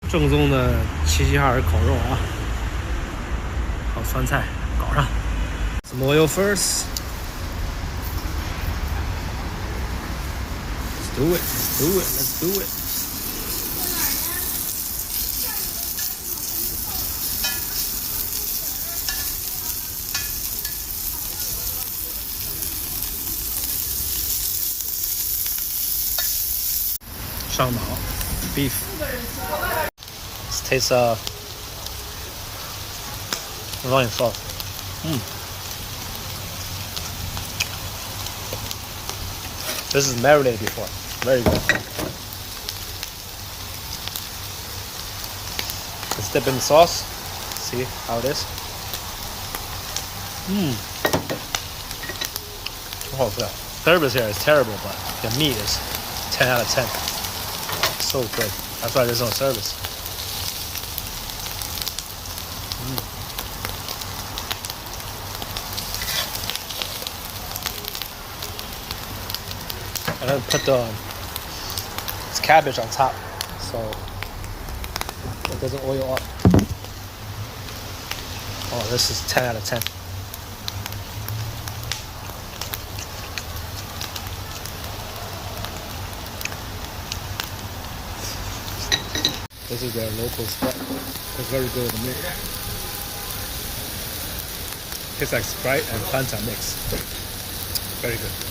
正宗的齐齐哈尔烤肉啊，好酸菜搞上。Some oil first. Let's do it. Let's do it. Let's do it. Beef. Let's taste onion sauce. This is marinated before. Very good. Let's dip in the sauce. See how it is. Oh, the service here is terrible, but the meat is 10 out of 10. So good. That's why there's no service. And then put this cabbage on top, so it doesn't oil up. Oh, this is 10 out of 10. This is their local spot. It's very good with the meat. Tastes like Sprite and Fanta mix. Very good.